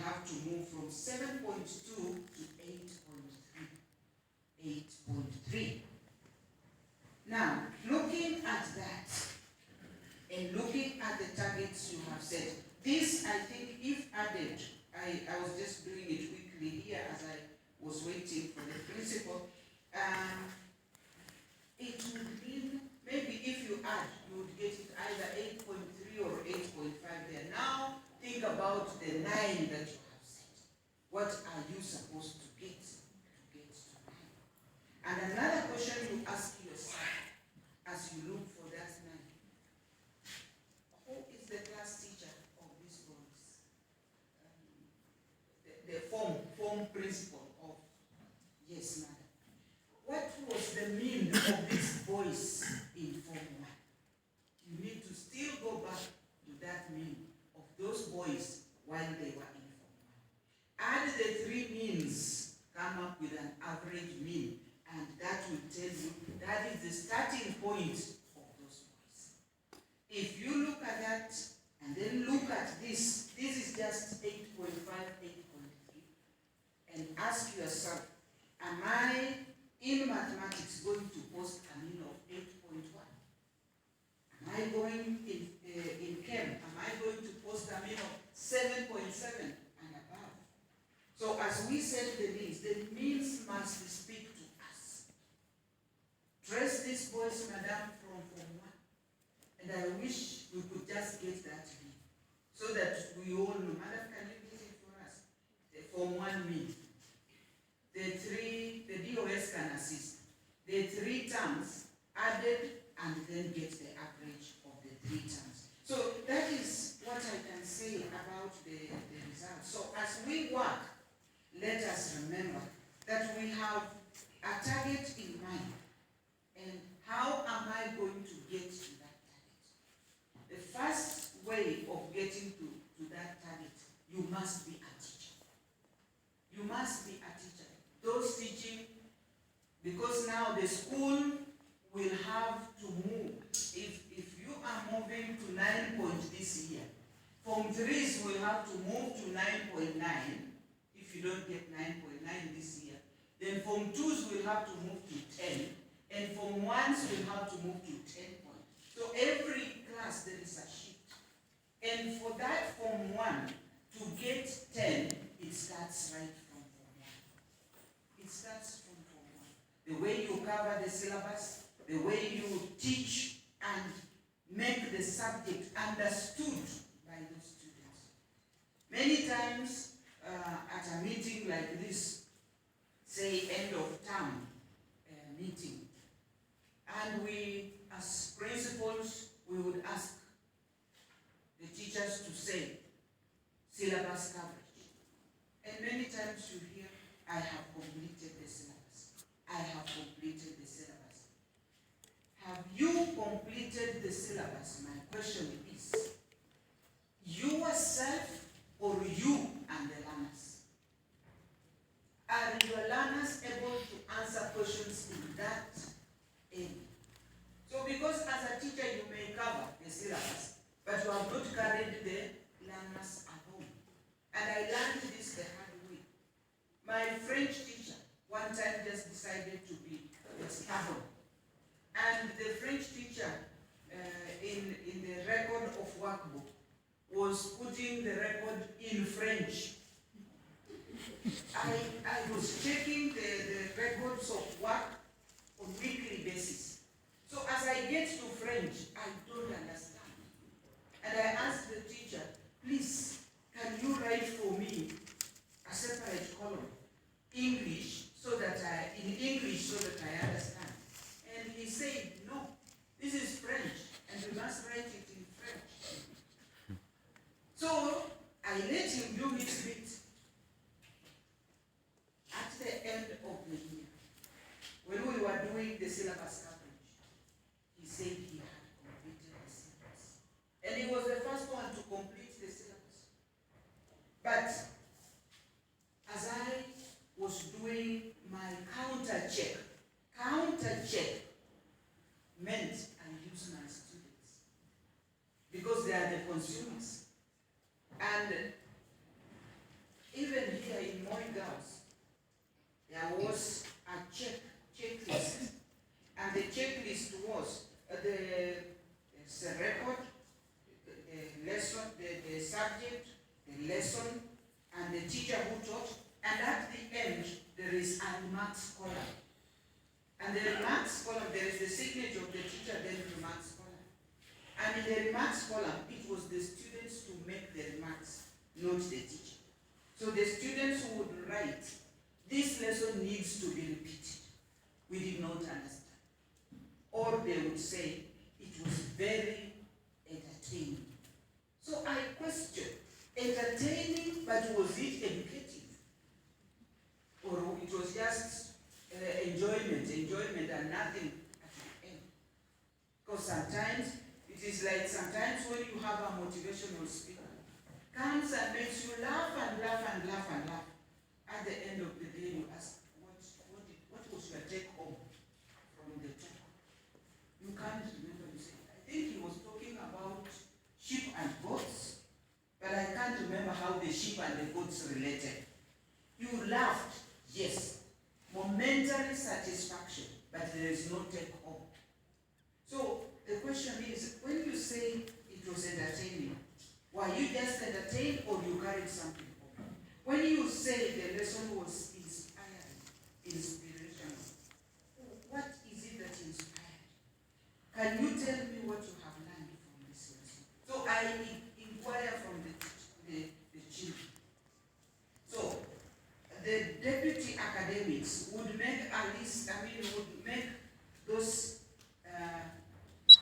have to move from 7.2 to 8.3. 8.3. Now, looking at that, and looking at the targets you have set, this, I think, if added, I was just doing it quickly here as I was waiting for the principal, it would mean, maybe if you add, you would get it either 8.3 or 8.5 there. Now, think about the 9 that you have set. What are you supposed to get to 9? And another question you ask yourself as you look for that 9. Who is the class teacher of these boys? The form principal of, yes, madam. What was the mean of these boys in Form 1? You need to still go back to that mean of those boys while they were in Form 1. Add the 3 means, come up with an average mean, and that will tell you that is the starting point of those boys. If you look at that and then look at this is just 8.5, 8.3, and ask yourself, am I in mathematics going to post a mean of 8.1? Am I going in Chem, am I going to post a mean of 7.7 and above? So as we said the means must speak to us. Trace these boys, madam, from Form 1. And I wish we could just get that mean, so that we all know. Madam, can you get it for us? The Form 1 mean. The DOS can assist. The 3 terms added and then get the average of the 3 terms. So that is what I can say about the results. So as we work, let us remember that we have a target in mind. And how am I going to get to that target? The first way of getting to that target, you must be a teacher. You must be a teacher. Those teaching, because now the school will have to move. If you are moving to 9 point this year, Form 3s will have to move to 9.9 if you don't get 9.9 this year. Then Form 2s will have to move to 10, and Form 1s will have to move to 10 points. So every class there is a shift. And for that Form 1 to get 10, it starts right from Form 1. It starts from Form 1. The way you cover the syllabus, the way you teach and make the subject understood by the students. Many times at a meeting like this, say end of term meeting, and we as principals, we would ask the teachers to say syllabus coverage. And many times you hear, I have completed the syllabus. I have completed the syllabus. Have you completed the syllabus? My question is, yourself or you and the learners? Are your learners able to answer questions in that area? So because as a teacher you may cover the syllabus, but you have not carried the learners at home. And I learned this the hard way. My French teacher one time just decided to be stubborn. And the French teacher in the record of workbook was putting the record in French. I was checking the records of work on weekly basis. So as I get to French, I don't understand. And I asked the teacher, please, can you write for me a separate column, English, in English so that I understand? And he said, no, this is French, and we must write it in French. So I let him do his bit. At the end of the year, when we were doing the syllabus coverage, he said he had completed the syllabus. And he was the first one to complete the syllabus. But as I was doing my counter check meant I use my students because they are the consumers. And lesson and the teacher who taught, and at the end there is a remarks column. And the remarks column, there is the signature of the teacher, then remarks column. And in the remarks column, it was the students to make the remarks, not the teacher. So the students would write, this lesson needs to be repeated. We did not understand. Or they would say, it was very entertaining. So I question, entertaining, but was it educative? Or it was just enjoyment and nothing at the end? Because sometimes, it is like sometimes when you have a motivational speaker, comes and makes you laugh and laugh and laugh and laugh. At the end of the day, you ask, what was your take home from the talk? You can't remember. You say, I think he was talking about sheep and goats, but I can't remember how the sheep and the goats related. You laughed, yes. Momentary satisfaction, but there is no take home. So the question is, when you say it was entertaining, were you just entertained or you carried something home? When you say the lesson was inspirational, what is it that inspired? Can you tell me what you have learned from this lesson? So I